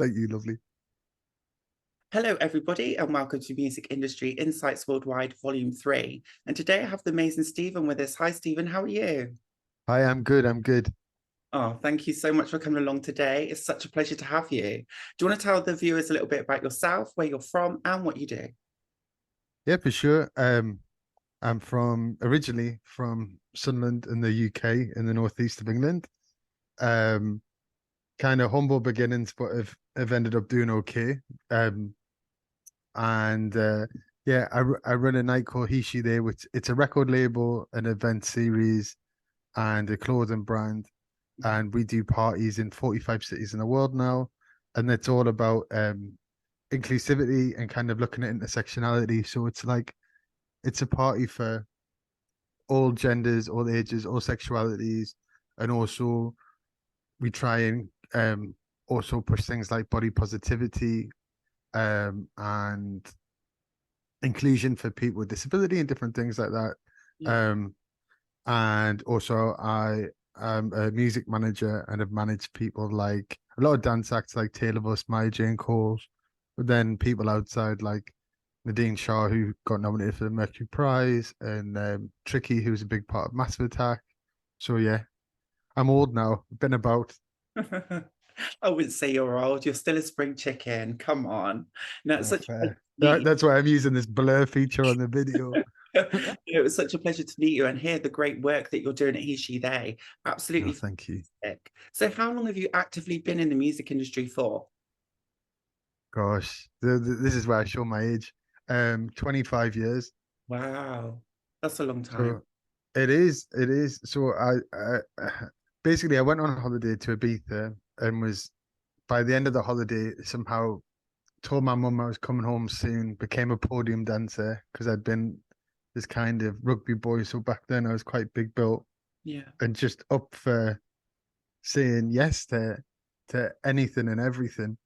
Thank you, lovely. Hello, everybody, and welcome to Music Industry Insights Worldwide, Volume 3. And today I have the amazing Stephen with us. Hi, Stephen, how are you? Hi, I'm good. I'm good. Oh, thank you so much for coming along today. It's such a pleasure to have you. Do you want to tell the viewers a little bit about yourself, where you're from, and what you do? Yeah, for sure. I'm originally from Sunderland in the UK, in the northeast of England. Um, Kind of humble beginnings, but have ended up doing okay. And yeah, I run a night called HE.SHE.THEY, which it's a record label, an event series, and a clothing brand. And we do parties in 45 cities in the world now. And it's all about inclusivity and kind of looking at intersectionality. So it's a party for all genders, all ages, all sexualities, and also we try and also push things like body positivity and inclusion for people with disability and different things like that. Yeah. Um, and also I am a music manager and have managed people like a lot of dance acts like Taylor Buss, Maya Jane Coles, but then people outside like Nadine Shah, who got nominated for the Mercury Prize, and Tricky, who's a big part of Massive Attack. So yeah, I'm old now. Been about. I wouldn't say you're old. You're still a spring chicken. Come on. No, it's Oh, such a pleasure fair. to meet That's why I'm using this blur feature on the video. you. It was such a pleasure to meet you and hear the great work that you're doing at He, She, They. No, Absolutely thank you. fantastic. So, how long have you actively been in the music industry for? Gosh, this is where I show my age. 25 years. Wow, that's a long time. So it is. So I basically I went on holiday to Ibiza and was by the end of the holiday somehow told my mum I was coming home soon, became a podium dancer because I'd been this kind of rugby boy. So back then I was quite big built Yeah. and just up for saying yes to anything and everything.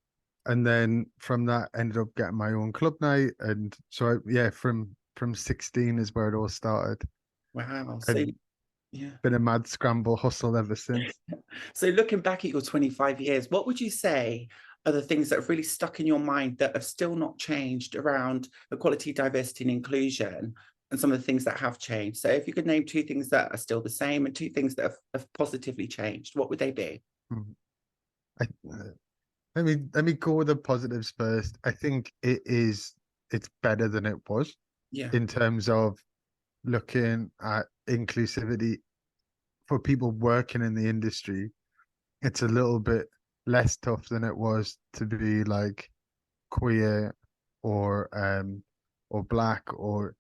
And then from that ended up getting my own club night. And so yeah, from 16 is where it all started. Wow. So, And yeah. been a mad scramble hustle ever since. So, looking back at your 25 years, what would you say are the things that have really stuck in your mind that have still not changed around equality, diversity, and inclusion, and some of the things that have changed? So, if you could name two things that are still the same and two things that have positively changed, what would they be? Mhm. I, let me go with the positives first. I think it's better than it was Yeah. in terms of looking at inclusivity for people working in the industry. It's a little bit less tough than it was to be like queer or black or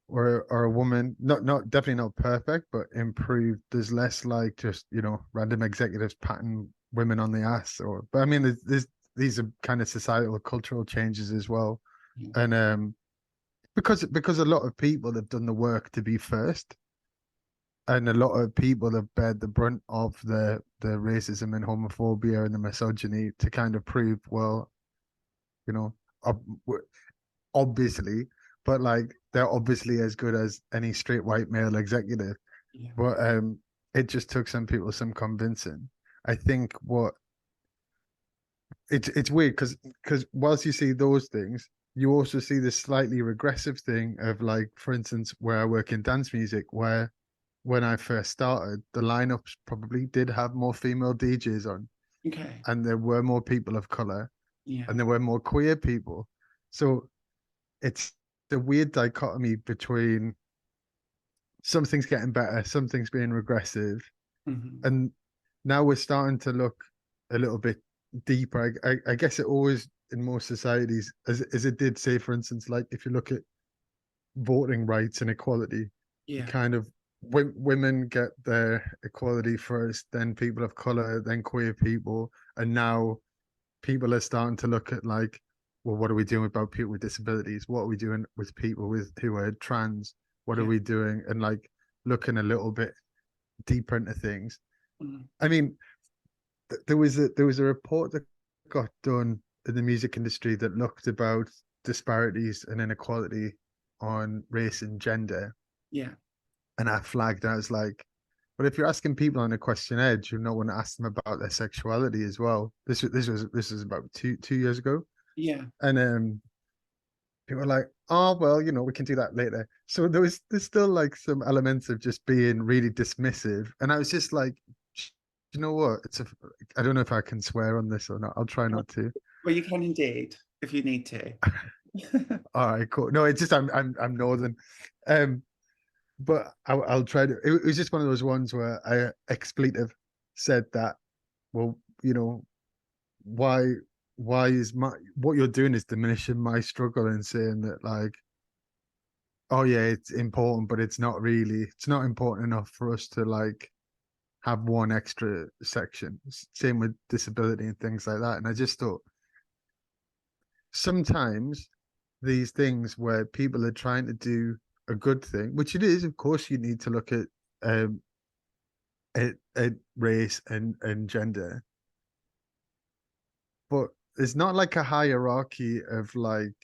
a woman. Not definitely not perfect, but improved. There's less like just, random executives patting women on the ass but I mean there's these are kind of societal cultural changes as well. Yeah. And because a lot of people have done the work to be first, and a lot of people have bared the brunt of the racism and homophobia and the misogyny to kind of prove, well, you know, ob obviously, but like they're obviously as good as any straight white male executive. Yeah. But it just took some people some convincing. I think what it's weird because whilst you see those things, you also see this slightly regressive thing of like, for instance, where I work in dance music, where when I first started, the lineups probably did have more female DJs on, Okay. and there were more people of color, Yeah. and there were more queer people. So it's the weird dichotomy between something's getting better, something's being regressive, Mhm. and now we're starting to look a little bit deeper. I guess it always in most societies, as it did say, for instance, like if you look at voting rights and equality, you Yeah. kind of women get their equality first, then people of color, then queer people, and now people are starting to look at like, well, what are we doing about people with disabilities? What are we doing with people with who are trans? What are Yeah. we doing? And like looking a little bit deeper into things. Mhm. I mean, there was a report that got done in the music industry that looked about disparities and inequality on race and gender, Yeah. and I flagged as like But if you're asking people on a questionnaire, you not want to ask them about their sexuality as well. This was about two years ago, Yeah. and people were like, oh well, we can do that later. So there's still like some elements of just being really dismissive, and I was just like, you know what? I don't know if I can swear on this or not. I'll try not to. Well, you can indeed if you need to. All right, cool. No, it's just I'm northern, but I'll try to. It was just one of those ones where I expletive said that. Well, why is what you're doing is diminishing my struggle and saying that like, oh yeah, it's important, but it's not important enough for us to like have one extra section. Same with disability and things like that. And I just thought sometimes these things where people are trying to do a good thing, which it is, of course, you need to look at race and gender, but it's not like a hierarchy of like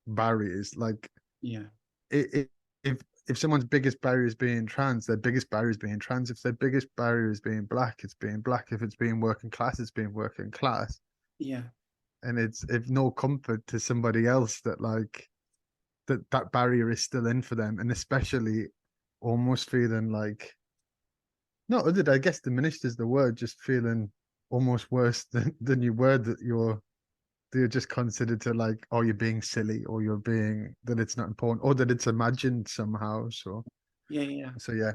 barriers. Like, Yeah. If someone's biggest barrier is being trans, their biggest barrier is being trans. If their biggest barrier is being black, it's being black. If it's being working class, it's being working class. Yeah. And it's no comfort to somebody else that like that barrier is still in for them, and especially almost feeling like, not other, I guess diminished is the word, just feeling almost worse than you were, that you're just considered to like, oh, you're being silly, or that it's not important, or that it's imagined somehow. So Yeah. yeah,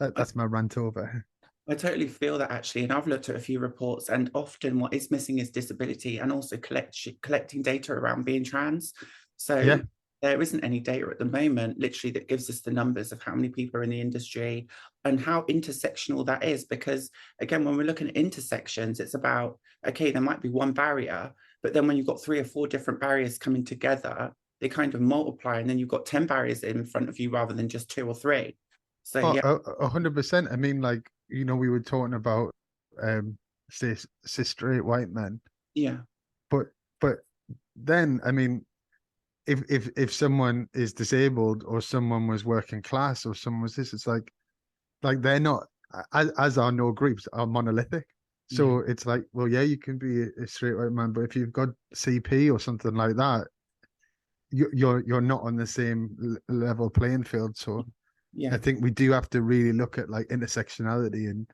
that's my rant over. I totally feel that actually, and I've looked at a few reports, and often what is missing is disability and also collecting data around being trans. So Yeah. there isn't any data at the moment, literally, that gives us the numbers of how many people are in the industry and how intersectional that is. Because again, when we're looking at intersections, it's about, okay, there might be one barrier, but then when you've got 3 or 4 different barriers coming together, they kind of multiply, and then you've got 10 barriers in front of you rather than just 2 or 3. So Oh, yeah. 100%. I mean, like, we were talking about cis straight white men, Yeah. but then, I mean, if someone is disabled, or someone was working class, or someone was this, it's like they're not, as our no groups are monolithic. So it's like, well, yeah, you can be a straight white man, but if you've got CP or something like that, you're not on the same level playing field. So Yeah. I think we do have to really look at like intersectionality and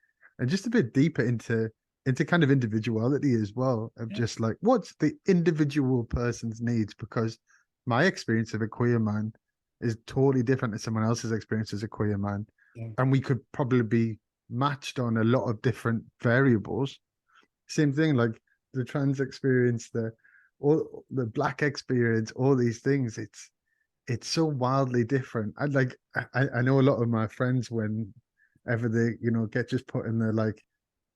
just a bit deeper into kind of individuality as well, of just like, what's the individual person's needs, because my experience of a queer man is totally different to someone else's experience as a queer man. Yeah. And we could probably be matched on a lot of different variables. Same thing, like the trans experience, all the black experience, all these things. It's so wildly different. I know a lot of my friends, whenever they get just put in the like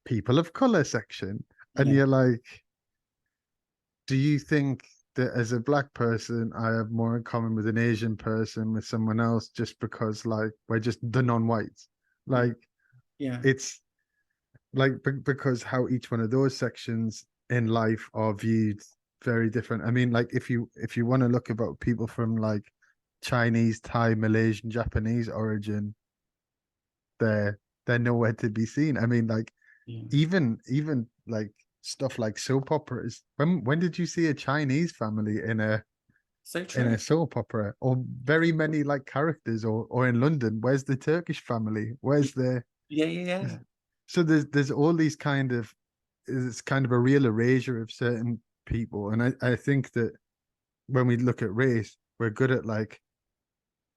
people of color section, and you're like, do you think that as a black person I have more in common with an Asian person, with someone else, just because like we're just the non-whites? Like, it's like, because how each one of those sections in life are viewed very different. I mean, like, if you want to look about people from like Chinese, Thai, Malaysian, Japanese origin, they're nowhere to be seen. I mean, like, even like stuff like soap operas. When did you see a Chinese family in a soap opera, or very many like characters, or in London, where's the Turkish family? Where's the So there's all these it's kind of a real erasure of certain people. And I think that when we look at race, we're good at like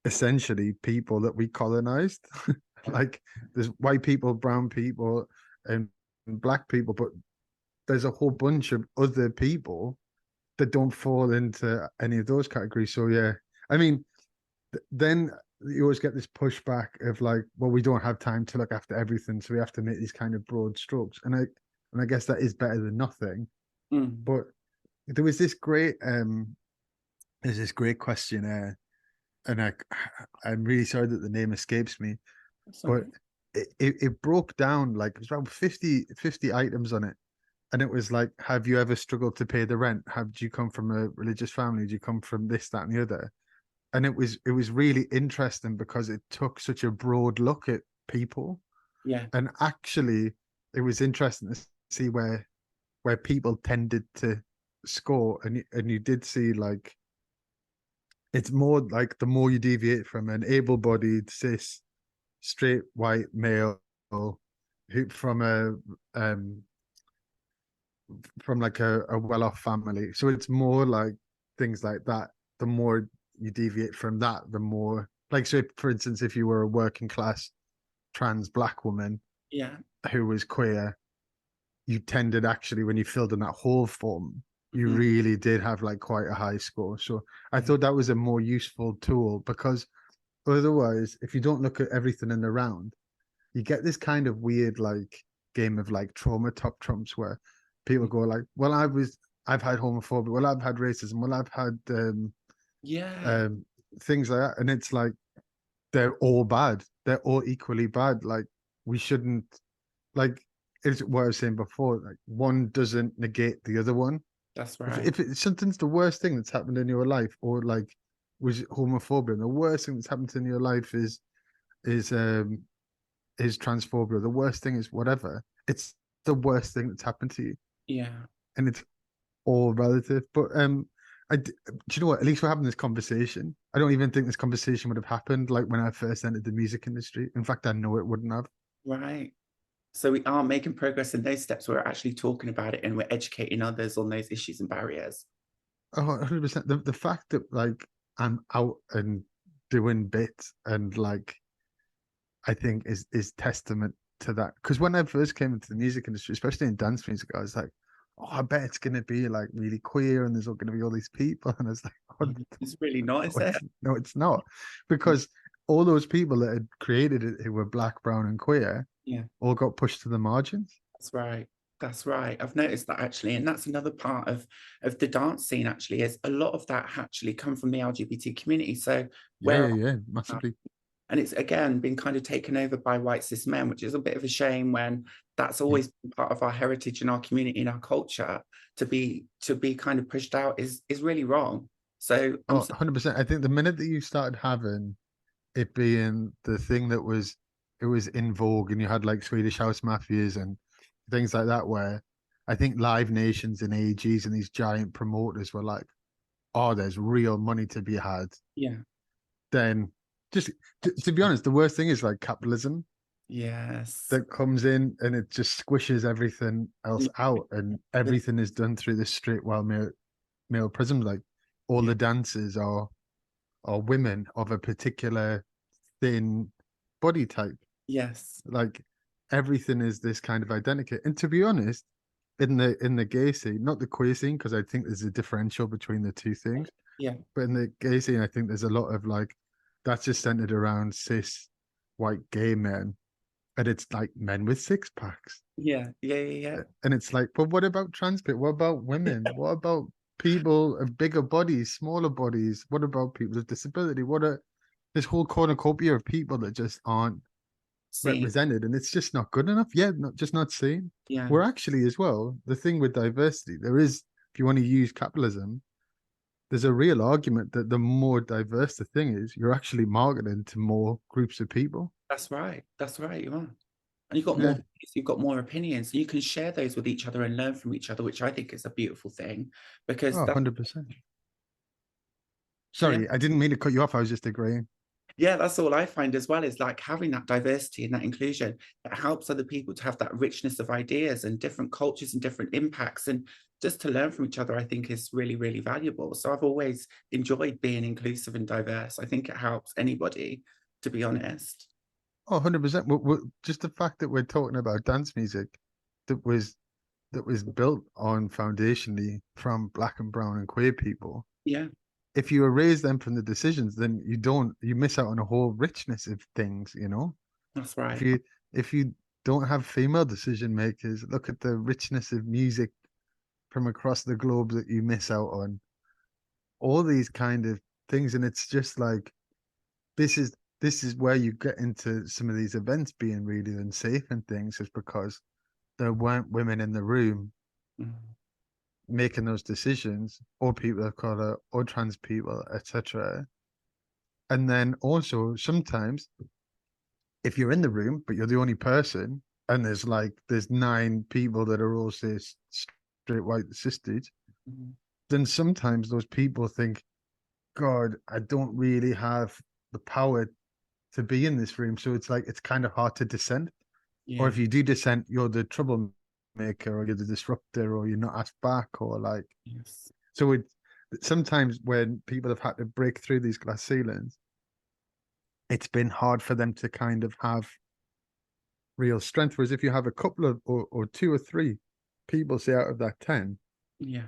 essentially people that we colonized. Like, there's white people, brown people, and black people, but there's a whole bunch of other people that don't fall into any of those categories. So yeah, I mean, then you always get this pushback of like, well, we don't have time to look after everything, so we have to make these kind of broad strokes. And I guess that is better than nothing. But there was this great questionnaire, and I'm really sorry that the name escapes me, but it broke down, like, it was around 50 items on it. And it was like, have you ever struggled to pay the rent? Do you come from a religious family? Do you come from this, that, and the other? And it was really interesting because it took such a broad look at people. Yeah. And actually, it was interesting to see where people tended to score, and you did see like it's more like the more you deviate from an able-bodied cis straight white male who from like a well-off family. So it's more like things like that. The more you deviate from that, the more like, so for instance, if you were a working class trans black woman Yeah. who was queer, you tended actually, when you filled in that whole form, you Mhm. really did have like quite a high score. So I Yeah. thought that was a more useful tool, because otherwise, if you don't look at everything in the round, you get this kind of weird like game of like trauma top trumps where people go like, well, I've had homophobia, well, I've had racism, well, I've had Yeah. um things like that. And it's like they're all bad. They're all equally bad. Like we shouldn't, like, it's what I was saying before, like one doesn't negate the other one. That's If right. if it's something's the worst thing that's happened in your life, or like was homophobia, and the worst thing that's happened in your life is transphobia, the worst thing is whatever. It's the worst thing that's happened to you, Yeah. and it's all relative. But do you know what? At least we're having this conversation. I don't even think this conversation would have happened like when I first entered the music industry. In fact, I know it wouldn't have. Right. So we are making progress in those steps. We're actually talking about it and we're educating others on those issues and barriers. Oh, 100%. The fact that like I'm out and doing bits and like I think is testament to that. Because when I first came into the music industry, especially in dance music, I was like, oh, I bet it's gonna be like really queer and there's all gonna be all these people. And I was like, oh, It's really not, is no, it? it's not. Because all those people that had created it who were black, brown, and queer Yeah, all got pushed to the margins. that's right. That's right. I've noticed that actually, and that's another part of the dance scene. Actually, is a lot of that actually come from the LGBT community. So Yeah, where yeah, yeah, massively. and it's again been kind of taken over by white cis men, which is a bit of a shame when that's Yeah. always been part of our heritage and our community and our culture. To be kind of pushed out is really wrong. So I'm Oh, 100%. I think the minute that you started having it being the thing that was it was in vogue, and you had like Swedish house mafias and things like that, where I think Live Nations and AEGs and these giant promoters were like, oh, there's real money to be had. yeah, Then just to be honest, the worst thing is like capitalism yes, that comes in and it just squishes everything else out, and everything is done through this straight while male prism. Like all yeah, the dancers are women of a particular thin body type. yes, Like everything is this kind of identity. And to be honest, in the gay scene, not the queer scene, because I think there's a differential between the two things. yeah, But in the gay scene, I think there's a lot of like that's just centered around cis white gay men. And it's like men with six packs. yeah, yeah, yeah, And it's like, but what about trans people? What about women? yeah. What about people of bigger bodies, smaller bodies? What about people with disability? What are this whole cornucopia of people that just aren't See, represented, and it's just not good enough. Yeah, not just not seen. yeah, We're actually as well, the thing with diversity, there is, if you want to use capitalism, there's a real argument that the more diverse the thing is, you're actually marketing to more groups of people. that's right. That's right. You are. And you've got more Yeah. views, you've got more opinions, and you can share those with each other and learn from each other, which I think is a beautiful thing because Oh, that 100%. yeah, Sorry, I didn't mean to cut you off. I was just agreeing. yeah, that's all I find as well is like having that diversity and that inclusion. It helps other people to have that richness of ideas and different cultures and different impacts. And just to learn from each other, I think is really, really valuable. So I've always enjoyed being inclusive and diverse. I think it helps anybody, to be honest. Oh, 100%. Just the fact that we're talking about dance music that was built on foundationally from black and brown and queer people. Yeah, If you erase them from the decisions, then you miss out on a whole richness of things, you know? that's If right. you don't have female decision makers, look at the richness of music from across the globe that you miss out on. All these kind of things. And it's just like this is where you get into some of these events being really unsafe and things, is because there weren't women in the room Mm. making those decisions, or people of color, or trans people, etc. And then also sometimes if you're in the room, but you're the only person, and there's 9 people that are all say straight white sisters, then sometimes those people think, God, I don't really have the power to be in this room. So it's like, it's kind of hard to dissent. Or if you do dissent, you're the troublemaker, or you're the disruptor, or you're not asked back, or like, Yes. so sometimes when people have had to break through these glass ceilings, it's been hard for them to kind of have real strength. Whereas if you have a couple of, or 2 or 3 people, say out of that 10,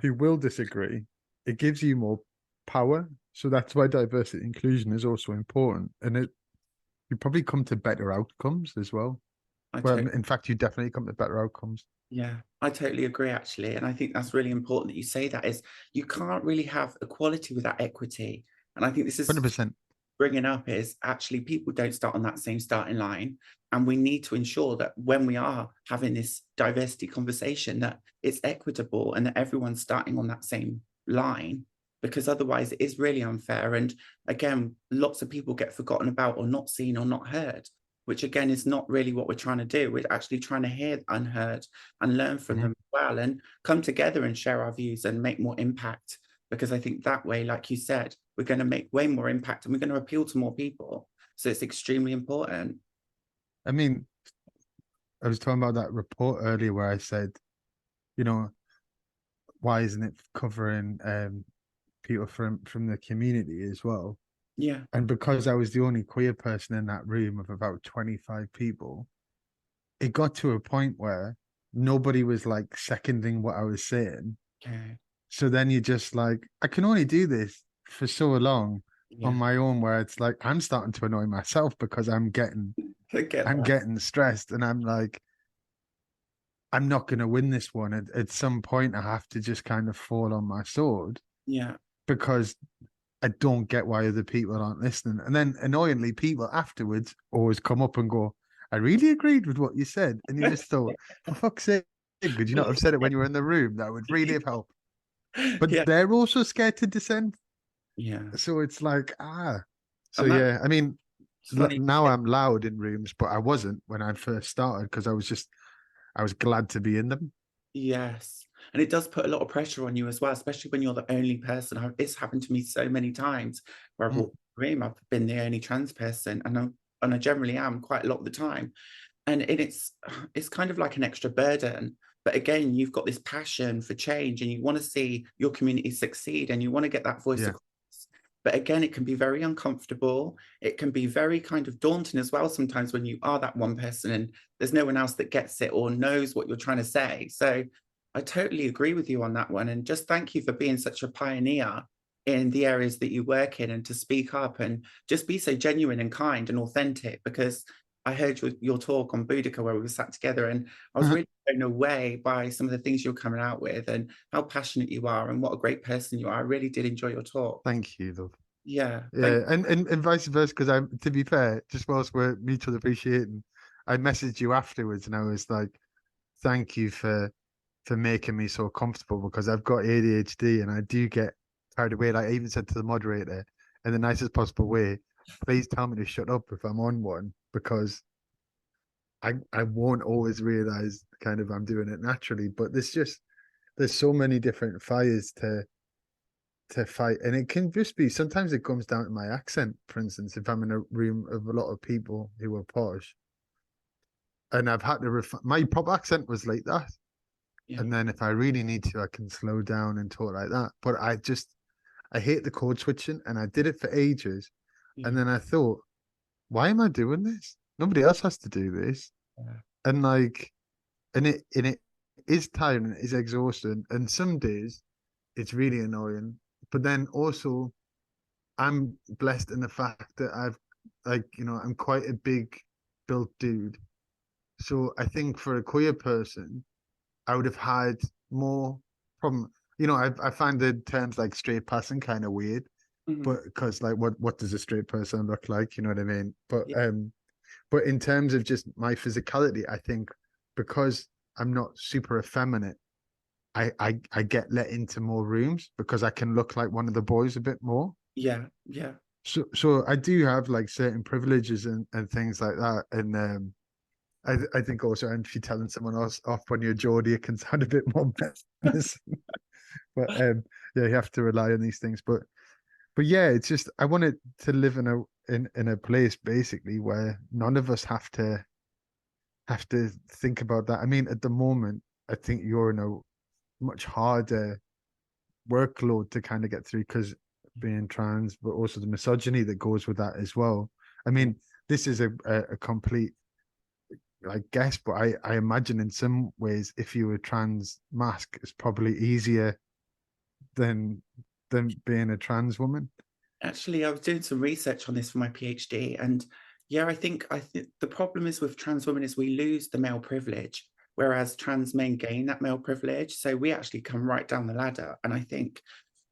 who will disagree, it gives you more power. So that's why diversity inclusion is also important. And you probably come to better outcomes as well. In fact, you definitely come to better outcomes. Yeah, I totally agree, actually. And I think that's really important that you say that, is you can't really have equality without equity. And I think this is 100%. bringing up, is actually people don't start on that same starting line. And we need to ensure that when we are having this diversity conversation, that it's equitable and that everyone's starting on that same line, because otherwise it is really unfair. And again, lots of people get forgotten about, or not seen, or not heard, which again is not really what we're trying to do. We're actually trying to hear the unheard and learn from them as well, and come together and share our views and make more impact. Because I think that way, like you said, we're going to make way more impact, and we're going to appeal to more people. So it's extremely important. I mean, I was talking about that report earlier where I said, why isn't it covering people from the community as well? Yeah. And because I was the only queer person in that room of about 25 people, it got to a point where nobody was like seconding what I was saying. Okay. So then you're just like, I can only do this for so long on my own, where it's like, I'm starting to annoy myself because I'm getting stressed, and I'm like, I'm not going to win this one. At some point, I have to just kind of fall on my sword. Yeah. Because I don't get why other people aren't listening. And then annoyingly, people afterwards always come up and go, I really agreed with what you said. And you just thought, for fuck's sake, could you not have said it when you were in the room? That would really have helped. But they're also scared to dissent. Yeah. So it's like, So that, I mean, funny. now I'm loud in rooms, but I wasn't when I first started, because I was glad to be in them. Yes. And it does put a lot of pressure on you as well, especially when you're the only person. It's happened to me so many times where I've walked in the room, I've been the only trans person, and I generally am quite a lot of the time. And it's kind of like an extra burden. But again, you've got this passion for change, and you want to see your community succeed, and you want to get that voice across. But again, it can be very uncomfortable. It can be very kind of daunting as well sometimes, when you are that one person and there's no one else that gets it or knows what you're trying to say. So I totally agree with you on that one. And just thank you for being such a pioneer in the areas that you work in, and to speak up and just be so genuine and kind and authentic. Because I heard your talk on Boudica where we sat together, and I was really blown away by some of the things you're coming out with, and how passionate you are, and what a great person you are. I really did enjoy your talk. Thank you, love. Yeah. And vice versa, because to be fair, just whilst we're mutually appreciating, I messaged you afterwards and I was like, thank you for making me so comfortable, because I've got ADHD and I do get carried away. Like I even said to the moderator, in the nicest possible way, please tell me to shut up if I'm on one, because I won't always realize kind of I'm doing it naturally. But there's so many different fires to fight, and it can just be, sometimes it comes down to my accent. For instance, if I'm in a room of a lot of people who are posh, and I've had to my proper accent was like that, and then if I really need to, I can slow down and talk like that. But I hate the code switching, and I did it for ages. And then I thought, why am I doing this? Nobody else has to do this. And like, and it is tiring, it is exhausting. And some days it's really annoying. But then also I'm blessed in the fact that I'm quite a big built dude. So I think for a queer person, I would have had more problem. I find the terms like straight person kind of weird, but because like what does a straight person look like? You know what I mean? But in terms of just my physicality, I think because I'm not super effeminate, I get let into more rooms because I can look like one of the boys a bit more. Yeah. So I do have like certain privileges and things like that. And I think also, and if you're telling someone else off when you're Geordie, it can sound a bit more menacing. But yeah, you have to rely on these things. But yeah, it's just I wanted to live in a place basically where none of us have to think about that. I mean, at the moment, I think you're in a much harder workload to kind of get through because being trans, but also the misogyny that goes with that as well. I mean, this is a complete, I guess, but I imagine in some ways, if you were trans mask, it's probably easier than being a trans woman. Actually, I was doing some research on this for my PhD, and yeah, I think the problem is with trans women is we lose the male privilege, whereas trans men gain that male privilege. So we actually come right down the ladder. And I think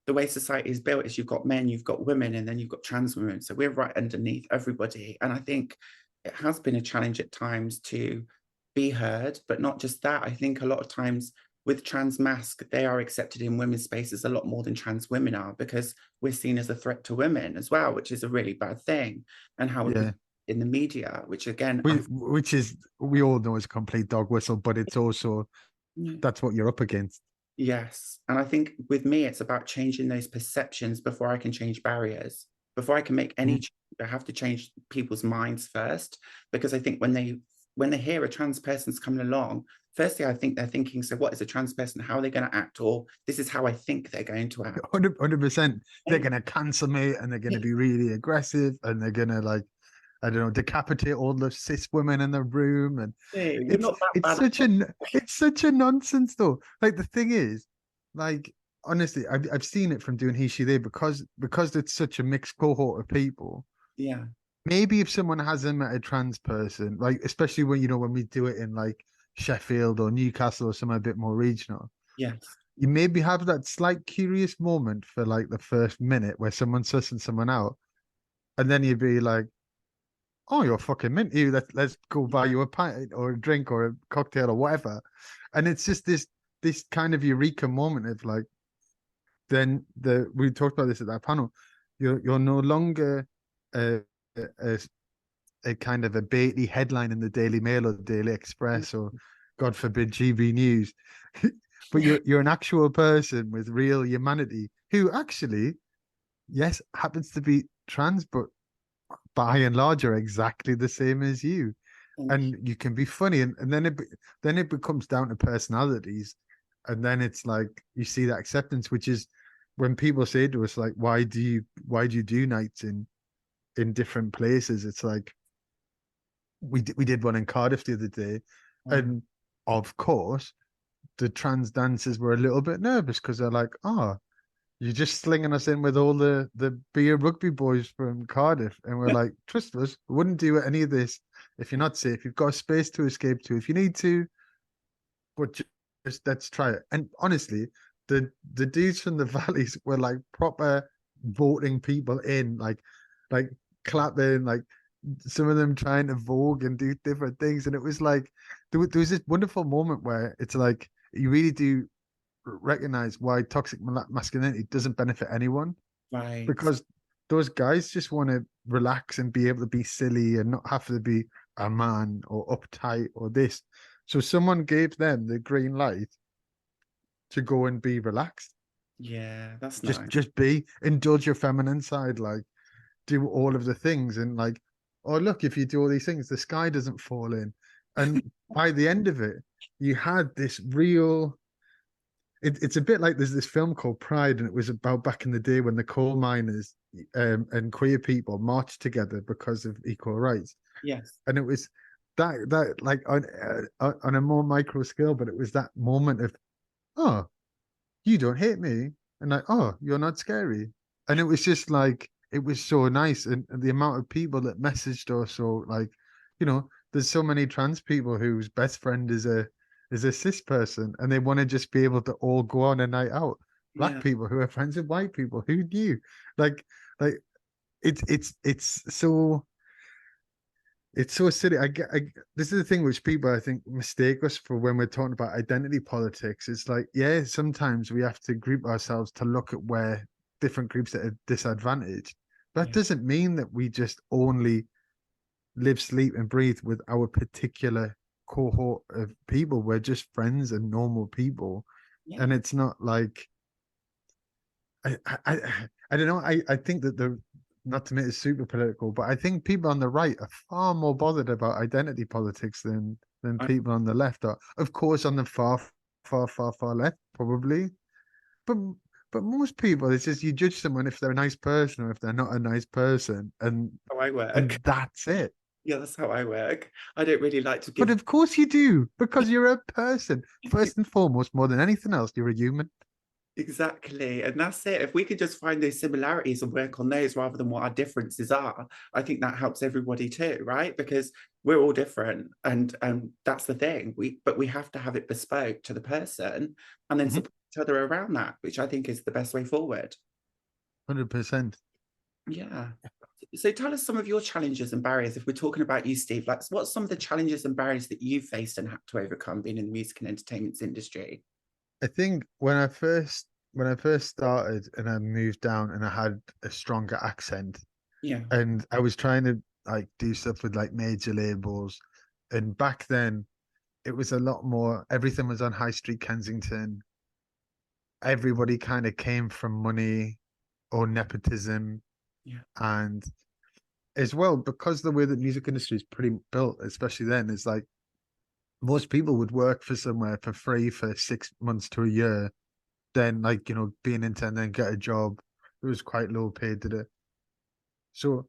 the way society is built is you've got men, you've got women, and then you've got trans women. So we're right underneath everybody. And I think it has been a challenge at times to be heard, but not just that. I think a lot of times with trans masc, they are accepted in women's spaces a lot more than trans women are, because we're seen as a threat to women as well, which is a really bad thing. And how Yeah. in the media, which again, Which is, we all know is a complete dog whistle, but it's also, that's what you're up against. Yes. And I think with me, it's about changing those perceptions before I can change barriers. Before I can make any change, I have to change people's minds first. Because I think when they hear a trans person's coming along, firstly, I think they're thinking, so what is a trans person? How are they going to act? Or this is how I think they're going to act. 100%. They're going to cancel me and they're going to be really aggressive and they're going to, like, I don't know, decapitate all the cis women in the room. And it's such a nonsense though. Like, the thing is, like, honestly, I've seen it from doing HE.SHE.THEY because it's such a mixed cohort of people. Yeah. Maybe if someone hasn't met a trans person, like, especially when, you know, when we do it in like Sheffield or Newcastle or somewhere a bit more regional. Yes. You maybe have that slight curious moment for like the first minute where someone's sussing someone out. And then you'd be like, oh, you're fucking minty. Let's go buy you a pint or a drink or a cocktail or whatever. And it's just this kind of eureka moment of like, then we talked about this at that panel. You're no longer a kind of a baity headline in the Daily Mail or the Daily Express or, God forbid, GB News. But you're an actual person with real humanity who actually, yes, happens to be trans, but by and large are exactly the same as you. And you can be funny, and then it becomes down to personalities, and then it's like you see that acceptance, which is when people say to us like, why do you do nights in different places? It's like we did one in Cardiff the other day, and of course the trans dancers were a little bit nervous because they're like, oh, you're just slinging us in with all the beer rugby boys from Cardiff. And we're like, trust us, we wouldn't do any of this if you're not safe. You've got a space to escape to if you need to, but just let's try it. And honestly, the dudes from the valleys were like proper voting people in, like clapping, like some of them trying to vogue and do different things. And it was like, there was this wonderful moment where it's like, you really do recognize why toxic masculinity doesn't benefit anyone, right? Because those guys just want to relax and be able to be silly and not have to be a man or uptight or this. So someone gave them the green light to go and be relaxed. Yeah, that's just indulge your feminine side, like do all of the things, and like, oh look, if you do all these things, the sky doesn't fall in. And by the end of it, you had this real. It's a bit like there's this film called Pride, and it was about back in the day when the coal miners and queer people marched together because of equal rights. Yes. And it was that like on a more micro scale, but it was that moment of, oh, you don't hate me, and like, oh, you're not scary. And it was just like, it was so nice. And the amount of people that messaged us, or like, you know, there's so many trans people whose best friend is a cis person, and they want to just be able to all go on a night out. Black people who are friends with white people, who knew? Like it's so silly. This is the thing which people, I think, mistake us for when we're talking about identity politics. It's like, yeah, sometimes we have to group ourselves to look at where different groups that are disadvantaged, That Yeah. doesn't mean that we just only live, sleep, and breathe with our particular cohort of people. We're just friends and normal people. Yeah. And it's not like I don't know. I think that the not to make it super political, but I think people on the right are far more bothered about identity politics than I, people on the left are. Of course, on the far left, probably. But but most people, it's just you judge someone if they're a nice person or if they're not a nice person, how I work. and that's it. Yeah, that's how I work. I don't really like to But give of course you do, because you're a person. First and foremost, more than anything else, you're a human. exactly. And that's it. If we could just find those similarities and work on those rather than what our differences are, I think that helps everybody too, right? Because we're all different and that's the thing. We have to have it bespoke to the person and then Mhm. support each other around that, which I think is the best way forward. 100%. Yeah. So tell us some of your challenges and barriers. If we're talking about you, Steve, like what's some of the challenges and barriers that you faced and had to overcome being in the music and entertainment industry? I think when I first started and I moved down and I had a stronger accent Yeah. and I was trying to like do stuff with like major labels, and back then it was a lot more, everything was on High Street Kensington. Everybody kind of came from money or nepotism, Yeah. and as well because the way that music industry is pretty built, especially then, is like most people would work for somewhere for free for 6 months to a year, then like be an intern, then get a job. It was quite low paid to do. So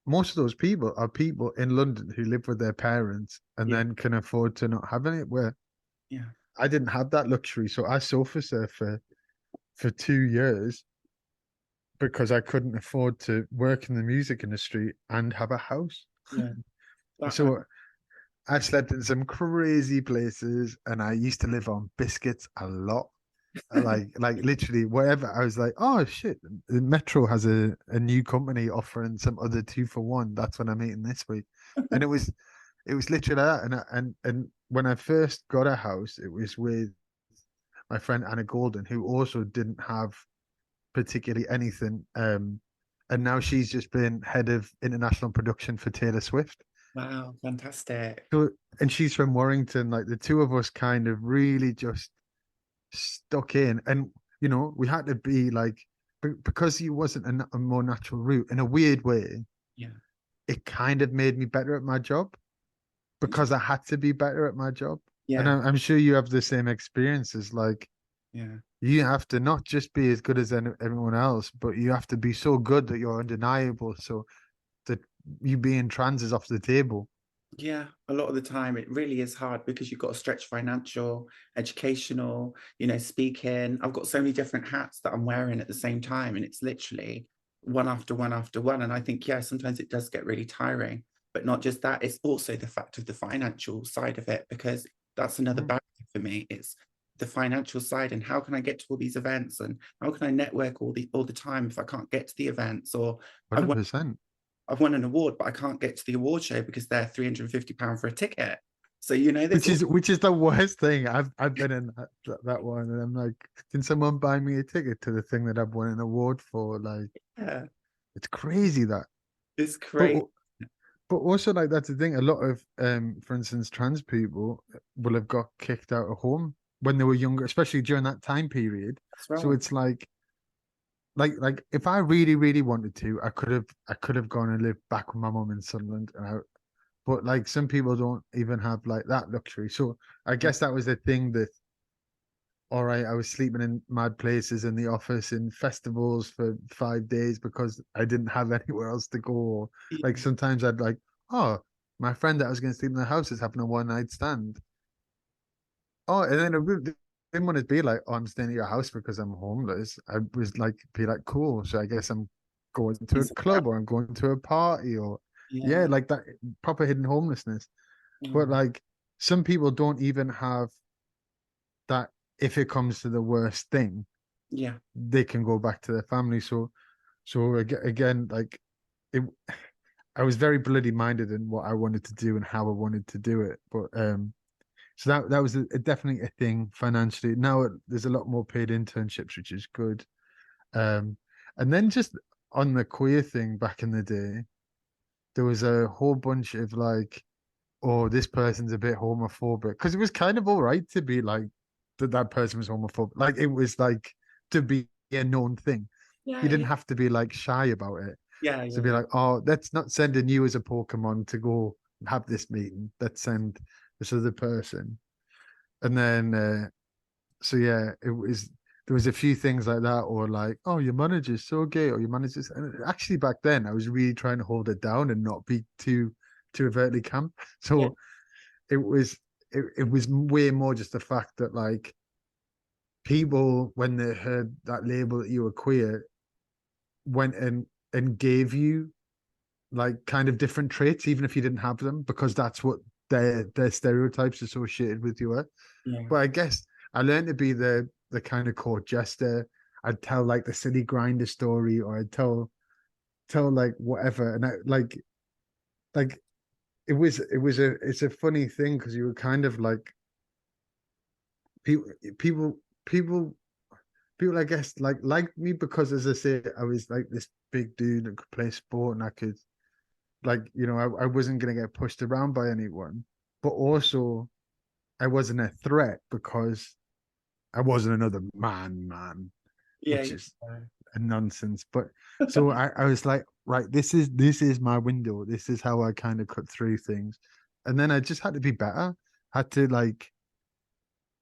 most of those people are people in London who live with their parents and Yeah. then can afford to not have any. Where Yeah. I didn't have that luxury, so I sofa surfed for 2 years because I couldn't afford to work in the music industry and have a house. Yeah. That, So I've slept in some crazy places, and I used to live on biscuits a lot. Like literally wherever I was like, oh shit, the Metro has a new company offering some other 2 for 1. That's what I'm eating this week. And it was literally that. And when I first got a house, it was with my friend Anna Golden, who also didn't have particularly anything. And now she's just been head of international production for Taylor Swift. wow, fantastic. So, and she's from Warrington. Like the two of us kind of really just stuck in, and we had to be like, because he wasn't a more natural route in a weird way. Yeah. It kind of made me better at my job because I Interesting. had to be better at my job. And Yeah. I'm sure you have the same experiences. Like Yeah. you have to not just be as good as everyone else, but you have to be so good that you're undeniable, so that you being trans is off the table. Yeah, a lot of the time it really is hard because you've got to stretch financial, educational, speaking. I've got so many different hats that I'm wearing at the same time, and it's literally one after one after one. And I think, yeah, sometimes it does get really tiring. But not just that, it's also the fact of the financial side of it, because that's another Mm, barrier for me. It's the financial side and how can I get to all these events and how can I network all the time if I can't get to the events or I 100%. I've won an award, but I can't get to the award show because they're £350 for a ticket. So, there's Which all, is the worst thing. I've been in that one, and I'm like, can someone buy me a ticket to the thing that I've won an award for? Like, yeah, it's crazy that. it's But crazy. but also like that's the thing. A lot of for instance, trans people will have got kicked out of home when they were younger, especially during that time period. That's So right. it's like if I really really wanted to, I could have gone and lived back with my mom in Sunderland, but like some people don't even have like that luxury. So I Yeah, guess that was the thing that, all right, I was sleeping in mad places in the office in festivals for 5 days because I didn't have anywhere else to go. Like yeah, sometimes I'd like, oh, my friend that I was going to sleep in the house is having a one night stand. Oh, and then I didn't want to be like, oh, I'm staying at your house because I'm homeless. I was like, be like, cool. So I guess I'm going to a it's club or I'm going to a party or, yeah, yeah, like that proper hidden homelessness. But oh, like some people don't even have that. If it comes to the worst thing, yeah, they can go back to their family. So again, like it, I was very bloody minded in what I wanted to do and how I wanted to do it. But so that was definitely a thing financially. Now there's a lot more paid internships, which is good. Um, and then just on the queer thing back in the day, there was a whole bunch of like, oh, this person's a bit homophobic, because it was kind of all right to be like that person was homophobic. Like it was like to be a known thing. Yeah, You didn't yeah, have to be like shy about it. yeah, So yeah, be like, oh, let's not sending you as a Pokemon to go have this meeting. Let's send this other person. And then so yeah, it was there was a few things like that, or like, oh, your manager's so gay, or your manager's, and actually back then I was really trying to hold it down and not be too overtly camp. yeah, So it was way more just the fact that like people, when they heard that label that you were queer, went and gave you like kind of different traits, even if you didn't have them, because that's what their stereotypes associated with you were. yeah, But I guess I learned to be the kind of court jester. I'd tell like the city grinder story, or I'd tell like whatever, and I like it's a funny thing, because you were kind of like people people people people I guess like me, because as I say, I was like this big dude that could play sport, and I could like, you know, I wasn't gonna get pushed around by anyone, but also I wasn't a threat because I wasn't another man, yeah, which is yeah. a nonsense. But so I was like, right, this is my window. This is how I kind of cut through things. And then I just had to be better. Had to like,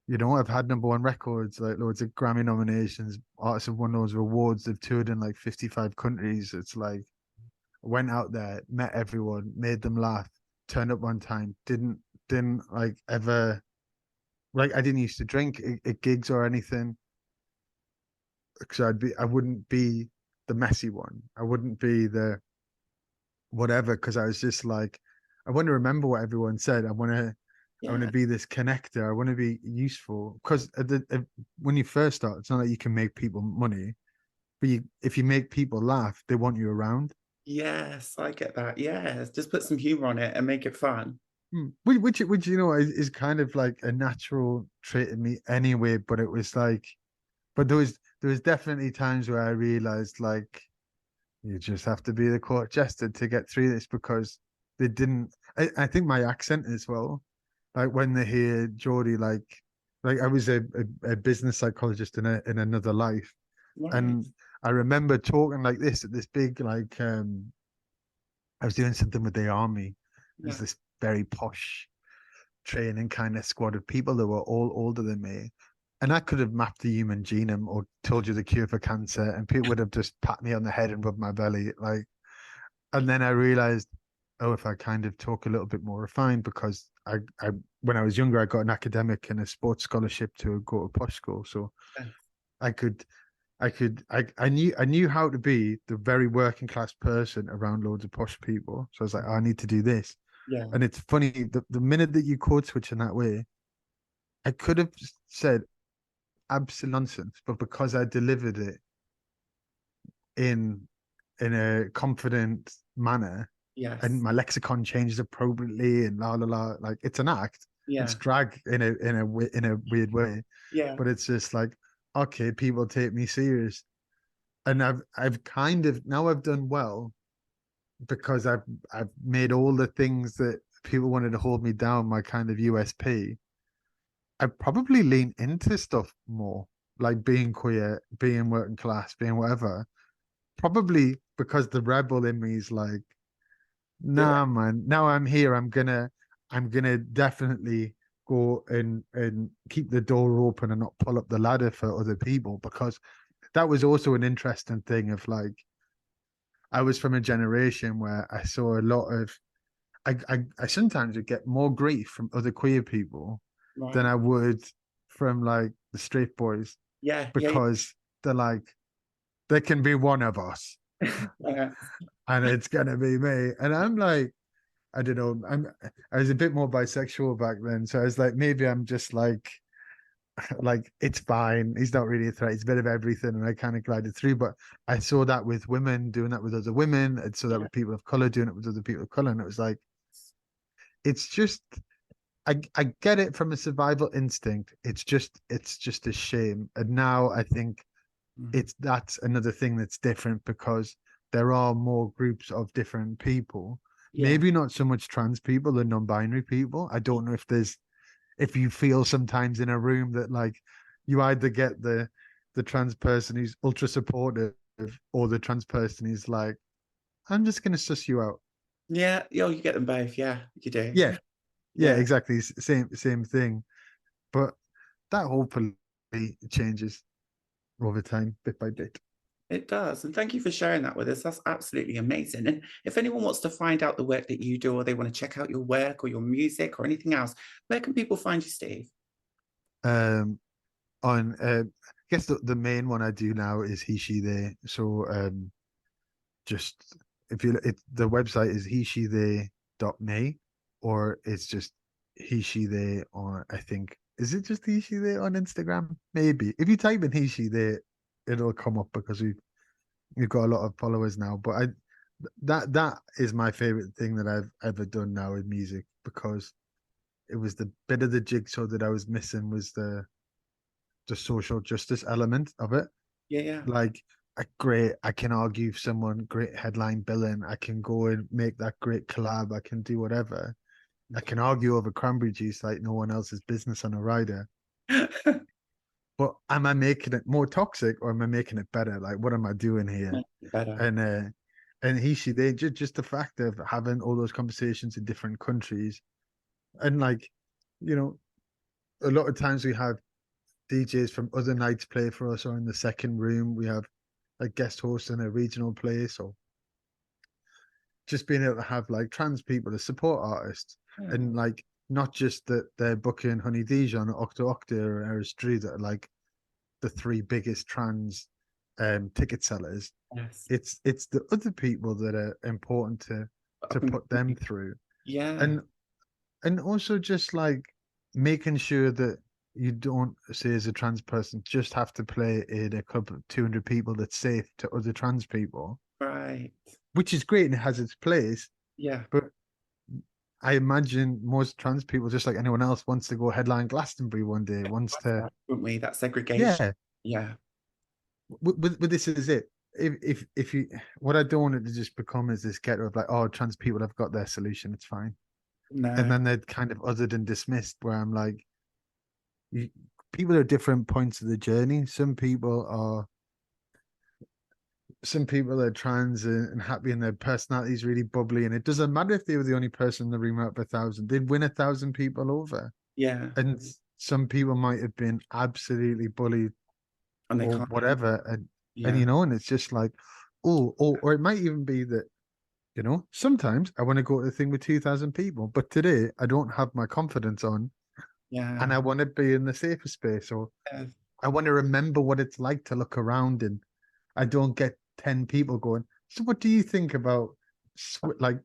you know, I've had number one records, like loads of Grammy nominations. Artists have won those awards. They've toured in like 55 countries. It's like went out there, met everyone, made them laugh, turned up on time, didn't like ever like I didn't used to drink at gigs or anything, because I wouldn't be the messy one. I wouldn't be the whatever, because I was just like, I want to remember what everyone said. I want to Yeah. be this connector. I want to be useful, because when you first start, it's not like you can make people money, but if you make people laugh, they want you around. Yes, I get that. Yes, just put some humor on it and make it fun. Which you know is kind of like a natural trait in me anyway. But it was like, but there was definitely times where I realized like you just have to be the court jester to get through this, because they didn't. I think my accent as well. Like when they hear Geordie, like I was a business psychologist in another life, Right. and I remember talking like this at this big like I was doing something with the army. There's Yeah. this very posh training kind of squad of people that were all older than me. And I could have mapped the human genome or told you the cure for cancer, and people would have just pat me on the head and rubbed my belly. Like, and then I realized, oh, if I kind of talk a little bit more refined, because I when I was younger, I got an academic and a sports scholarship to go to posh school. So Yeah. I could I knew how to be the very working class person around loads of posh people. So I was like, oh, I need to do this. Yeah. And it's funny, the minute that you code switch in that way, I could have said absolute nonsense, but because I delivered it in a confident manner, and Yes. my lexicon changes appropriately, and la la la, like it's an act. It's Yeah. drag in a weird way, Yeah. but it's just like, okay, people take me serious. And I've kind of now I've done well, because I've made all the things that people wanted to hold me down my kind of USP. I probably lean into stuff more, like being queer, being working class, being whatever. Probably because the rebel in me is like, Do it. nah, man. Now I'm here. I'm gonna definitely go and keep the door open and not pull up the ladder for other people, because that was also an interesting thing of like I was from a generation where I saw a lot of I sometimes would get more grief from other queer people than Right. I would from like the straight boys, Yeah. Yeah. because they're like, there can be one of us Yeah. and it's gonna be me. And I'm like, I don't know, I was a bit more bisexual back then. So I was like, maybe I'm just like it's fine. He's not really a threat. He's a bit of everything, and I kind of glided through. But I saw that with women doing that with other women, and saw that Yeah. with people of color doing it with other people of color, and it was like, it's just I get it from a survival instinct. It's just a shame. And now I think Mm. that's another thing that's different, because there are more groups of different people. Yeah. Maybe not so much trans people than non-binary people. I don't know if you feel sometimes in a room that like you either get the trans person who's ultra supportive or the trans person who's like, I'm just gonna suss you out. Yeah, you get them both. Yeah, you do. Yeah, yeah, Yeah, exactly. Same thing. But that hopefully changes over time, bit by bit. it does. And thank you for sharing that with us. That's absolutely amazing. And if anyone wants to find out the work that you do, or they want to check out your work or your music or anything else, where can people find you, Steve? On I guess the main one I do now is HE.SHE.THEY. So just if you the website is HE.SHE.THEY.me, or it's just HE.SHE.THEY, or I think is it just HE.SHE.THEY on Instagram? Maybe if you type in HE.SHE.THEY, it'll come up because we've got a lot of followers now. But that is my favorite thing that I've ever done now in music, because it was the bit of the jigsaw that I was missing, was the social justice element of it. Yeah, yeah. Like I can argue someone great headline billing. I can go and make that great collab. I can do whatever. I can argue over cranberry juice like no one else's business on a rider. But am I making it more toxic, or am I making it better? Like, what am I doing here? Better. And they just the fact of having all those conversations in different countries, and like, you know, a lot of times we have DJs from other nights play for us, or in the second room we have like guest hosts in a regional place, or just being able to have like trans people as support artists, Yeah. and like not just that they're booking Honey Dijon or Octo Octa or Aristide that are like the three biggest trans ticket sellers. Yes. It's the other people that are important to put them through. Yeah. And also just like making sure that you don't, say as a trans person, just have to play in a club of 200 people that's safe to other trans people, Right. which is great and it has its place. Yeah. But I imagine most trans people, just like anyone else, wants to go headline Glastonbury one day, wants to, Wouldn't we? That segregation. yeah. Yeah. But this is it. If you, what I don't want it to just become is this ghetto of like, oh, trans people have got their solution, it's fine. And No. then they're kind of othered and dismissed, where I'm like, people are at different points of the journey. Some people are trans and happy, and their personality is really bubbly, and it doesn't matter if they were the only person in the room out of 1,000, they'd win 1,000 people over. Yeah. And some people might have been absolutely bullied And they or can't. whatever, Yeah. and and it's just like, or it might even be that, sometimes I want to go to the thing with 2,000 people, but today I don't have my confidence on, Yeah. and I want to be in the safer space, or Yes. I want to remember what it's like to look around, and I don't get 10 people going, so what do you think about like